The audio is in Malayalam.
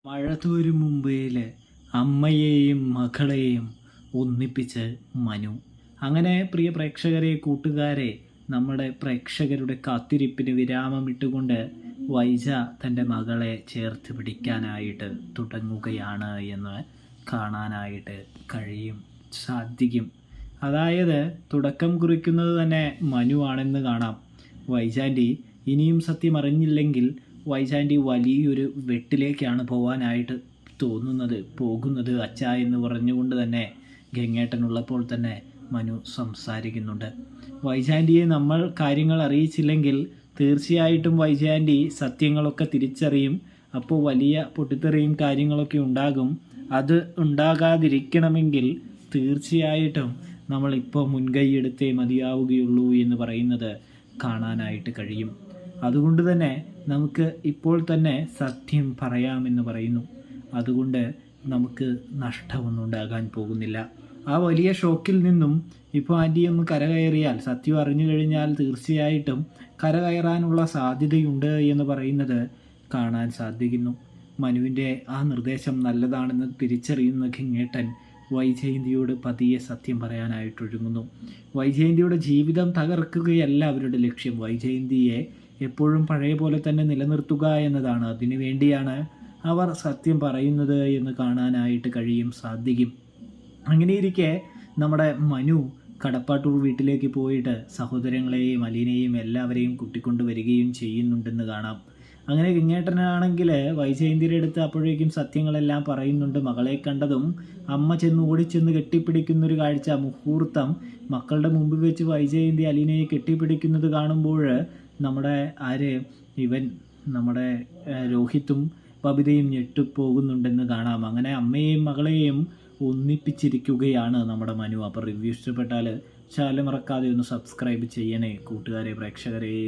മഴ തോരും മുമ്പേല് അമ്മയെയും മകളെയും ഒന്നിപ്പിച്ച് മനു. അങ്ങനെ പ്രിയ പ്രേക്ഷകരെ, കൂട്ടുകാരെ, നമ്മുടെ പ്രേക്ഷകരുടെ കാത്തിരിപ്പിന് വിരാമമിട്ടുകൊണ്ട് വൈജ തൻ്റെ മകളെ ചേർത്ത് പിടിക്കാനായിട്ട് തുടങ്ങുകയാണ് എന്ന് കാണാനായിട്ട് സാധിക്കും. അതായത് തുടക്കം കുറിക്കുന്നത് തന്നെ മനു ആണെന്ന് കാണാം. വൈജാൻറ്റി ഇനിയും സത്യം അറിഞ്ഞില്ലെങ്കിൽ വൈജാൻറ്റി വലിയൊരു വെട്ടിലേക്കാണ് പോകാനായിട്ട് പോകുന്നത് അച്ഛ എന്ന് പറഞ്ഞുകൊണ്ട് തന്നെ ഗംഗേട്ടനുള്ളപ്പോൾ തന്നെ മനു സംസാരിക്കുന്നുണ്ട്. വൈജാൻറ്റിയെ നമ്മൾ കാര്യങ്ങൾ അറിയിച്ചില്ലെങ്കിൽ തീർച്ചയായിട്ടും വൈജാൻറ്റി സത്യങ്ങളൊക്കെ തിരിച്ചറിയും. അപ്പോൾ വലിയ പൊട്ടിത്തെറിയും കാര്യങ്ങളൊക്കെ ഉണ്ടാകും. അത് ഉണ്ടാകാതിരിക്കണമെങ്കിൽ തീർച്ചയായിട്ടും നമ്മളിപ്പോൾ മുൻകൈയെടുത്തേ മതിയാവുകയുള്ളൂ എന്ന് പറയുന്നത് കാണാനായിട്ട് കഴിയും. അതുകൊണ്ട് തന്നെ നമുക്ക് ഇപ്പോൾ തന്നെ സത്യം പറയാമെന്ന് പറയുന്നു. അതുകൊണ്ട് നമുക്ക് നഷ്ടമൊന്നും ഉണ്ടാകാൻ പോകുന്നില്ല. ആ വലിയ ഷോക്കിൽ നിന്നും ഇപ്പോൾ ആൻറ്റി ഒന്ന് കരകയറിയാൽ, സത്യം അറിഞ്ഞു കഴിഞ്ഞാൽ തീർച്ചയായിട്ടും കരകയറാനുള്ള സാധ്യതയുണ്ട് എന്ന് പറയുന്നത് കാണാൻ സാധിക്കുന്നു. മനുവിൻ്റെ ആ നിർദ്ദേശം നല്ലതാണെന്ന് തിരിച്ചറിയുന്ന ഗംഗേട്ടൻ വൈജയന്തിയോട് പതിയെ സത്യം പറയാനായിട്ടൊരുങ്ങുന്നു. വൈജയന്തിയുടെ ജീവിതം തകർക്കുകയല്ല അവരുടെ ലക്ഷ്യം. വൈജയന്തിയെ എപ്പോഴും പഴയ പോലെ തന്നെ നിലനിർത്തുക എന്നതാണ്. അതിനു വേണ്ടിയാണ് അവർ സത്യം പറയുന്നത് എന്ന് കാണാനായിട്ട് സാധിക്കും. അങ്ങനെയിരിക്കെ നമ്മുടെ മനു കടപ്പാട്ടൂർ വീട്ടിലേക്ക് പോയിട്ട് സഹോദരങ്ങളെയും അലീനയെയും എല്ലാവരെയും കൂട്ടിക്കൊണ്ട് വരികയും ചെയ്യുന്നുണ്ടെന്ന് കാണാം. അങ്ങനെ ഗംഗേട്ടനാണെങ്കിൽ വൈജയന്തിയുടെ അടുത്ത് അപ്പോഴേക്കും സത്യങ്ങളെല്ലാം പറയുന്നുണ്ട്. മകളെ കണ്ടതും അമ്മ ഓടിച്ചെന്ന് കെട്ടിപ്പിടിക്കുന്നൊരു കാഴ്ച, മുഹൂർത്തം മക്കളുടെ മുമ്പിൽ വെച്ച് വൈജയന്തി അലീനയെ കെട്ടിപ്പിടിക്കുന്നത് കാണുമ്പോൾ നമ്മുടെ രോഹിത്തും ബബിതയും ഞെട്ടിപ്പോകുന്നുണ്ടെന്ന് കാണാം. അങ്ങനെ അമ്മയെയും മകളെയും ഒന്നിപ്പിച്ചിരിക്കുകയാണ് നമ്മുടെ മനു. അപ്പോൾ റിവ്യൂ ഇഷ്ടപ്പെട്ടാൽ ചാനൽ മറക്കാതെ ഒന്ന് സബ്സ്ക്രൈബ് ചെയ്യണേ കൂട്ടുകാരെ, പ്രേക്ഷകരെ.